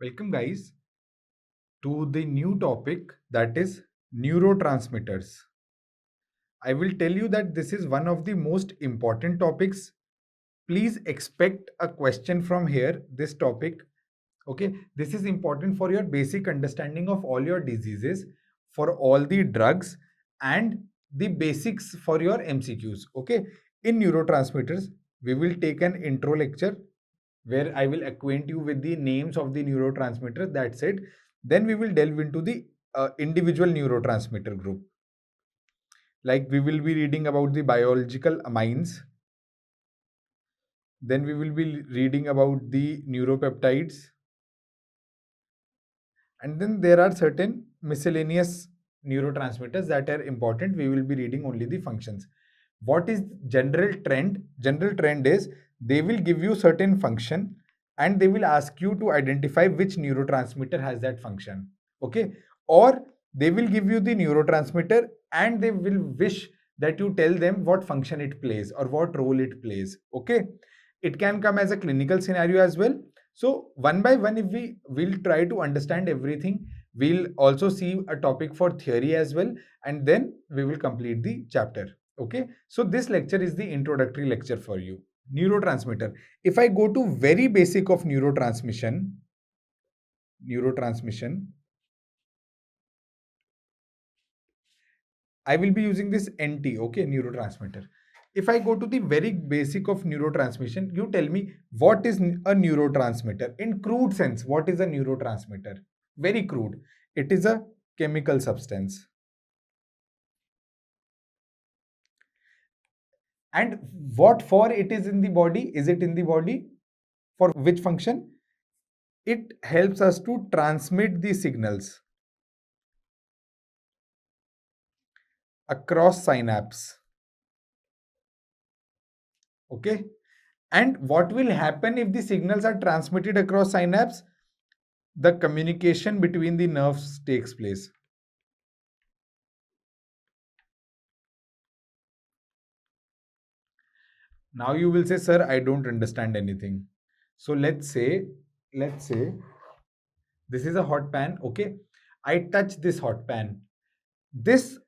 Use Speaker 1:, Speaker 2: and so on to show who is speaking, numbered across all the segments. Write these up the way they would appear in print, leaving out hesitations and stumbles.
Speaker 1: Welcome, guys, to the new topic that is neurotransmitters. I will tell you that this is one of the most important topics. Please expect a question from here, this topic. Okay, this is important for your basic understanding of all your diseases, for all the drugs, and the basics for your MCQs. Okay, in neurotransmitters, we will take an intro lecture where I will acquaint you with the names of the neurotransmitters. That's it. Then we will delve into the individual neurotransmitter group. Like we will be reading about the biological amines. Then we will be reading about the neuropeptides. And then there are certain miscellaneous neurotransmitters that are important. We will be reading only the functions. What is general trend? General trend is they will give you certain function and they will ask you to identify which neurotransmitter has that function. Okay, or they will give you the neurotransmitter and they will wish that you tell them what function it plays or what role it plays. Okay, it can come as a clinical scenario as well. So one by one, if we will try to understand everything, we'll also see a topic for theory as well, and then we will complete the chapter. Okay, so this lecture is the introductory lecture for you. Neurotransmitter. If I go to very basic of neurotransmission, I will be using this NT, okay, neurotransmitter. If I go to the very basic of neurotransmission, you tell me what is a neurotransmitter? In crude sense, what is a neurotransmitter? Very crude. It is a chemical substance. And what for it is in the body? Is it in the body? For which function? It helps us to transmit the signals across synapse. Okay. And what will happen if the signals are transmitted across synapse? The communication between the nerves takes place. Now you will say, sir, I don't understand anything. So let's say this is a hot pan. Okay, I touch this hot pan. This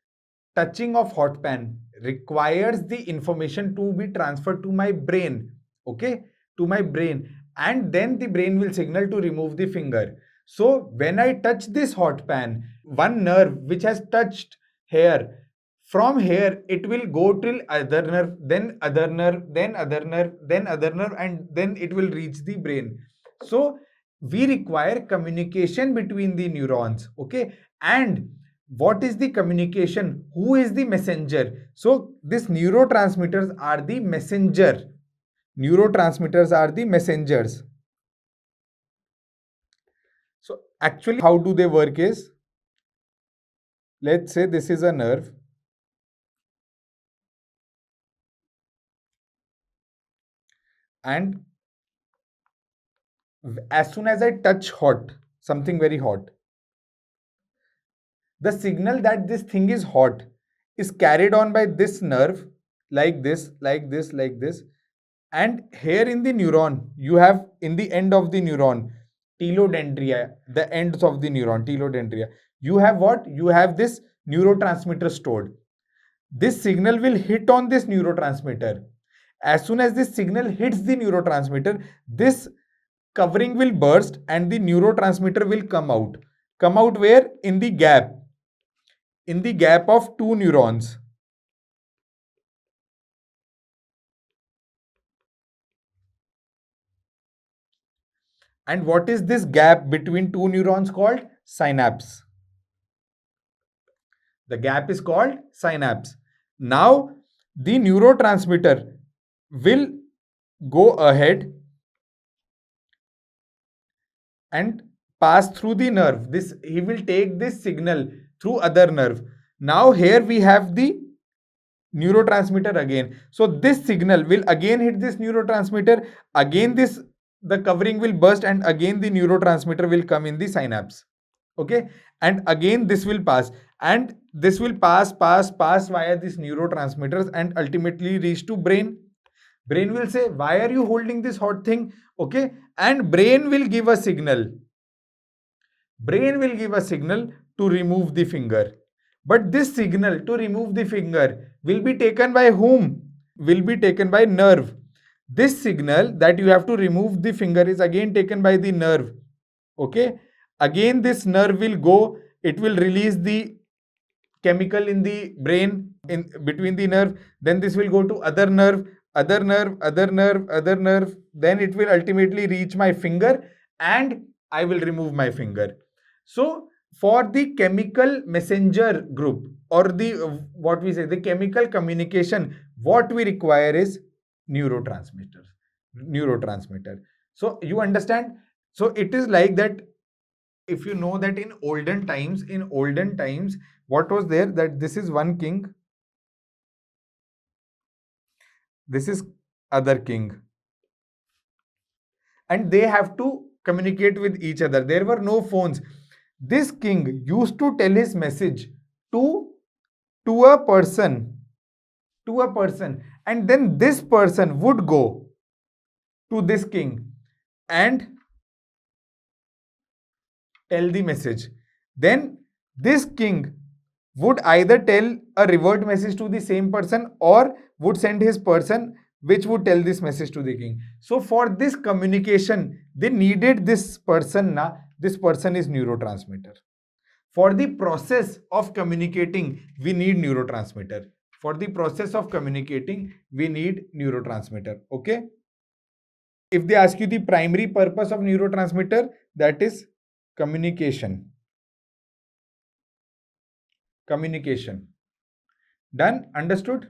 Speaker 1: touching of hot pan requires the information to be transferred to my brain. Okay, to my brain, and then the brain will signal to remove the finger. So when I touch this hot pan, one nerve which has touched here, from here it will go till other nerve, then other nerve, then other nerve, then other nerve, and then it will reach the brain. So we require communication between the neurons. Okay, and what is the communication? Who is the messenger? So these neurotransmitters are the messenger. Neurotransmitters are the messengers. So actually, how do they work is, let's say this is a nerve. And as soon as I touch hot, something very hot, the signal that this thing is hot is carried on by this nerve, like this, like this, like this. And here in the neuron, you have in the end of the neuron, telodendria, the ends of the neuron, telodendria. You have what? You have this neurotransmitter stored. This signal will hit on this neurotransmitter. As soon as this signal hits the neurotransmitter, this covering will burst and the neurotransmitter will come out. Come out where? In the gap. In the gap of two neurons. And what is this gap between two neurons called? Synapse. The gap is called synapse. Now, the neurotransmitter will go ahead and pass through the nerve. This he will take this signal through other nerve. Now here we have the neurotransmitter again. So this signal will again hit this neurotransmitter. Again the covering will burst and again the neurotransmitter will come in the synapse. Okay, and again this will pass and this will pass via these neurotransmitters and ultimately reach to brain. Brain will say, why are you holding this hot thing? Okay, and brain will give a signal. Brain will give a signal to remove the finger. But this signal to remove the finger will be taken by whom? Will be taken by nerve. This signal that you have to remove the finger is again taken by the nerve. Okay. Again, this nerve will go, it will release the chemical in the brain in between the nerve. Then this will go to other nerve, other nerve, other nerve, other nerve. Then it will ultimately reach my finger and I will remove my finger. So for the chemical messenger group or the what we say the chemical communication, what we require is neurotransmitter. So you understand. So it is like that. If you know that in olden times, what was there, that this is one king, this is other king, and they have to communicate with each other. There were no phones. This king used to tell his message to a person, and then this person would go to this king and tell the message. Then this king would either tell a revert message to the same person or would send his person which would tell this message to the king. So for this communication, they needed this person. This person is neurotransmitter. For the process of communicating, we need neurotransmitter. For the process of communicating, we need neurotransmitter. Okay. If they ask you the primary purpose of neurotransmitter, that is communication. Communication. Done? Understood?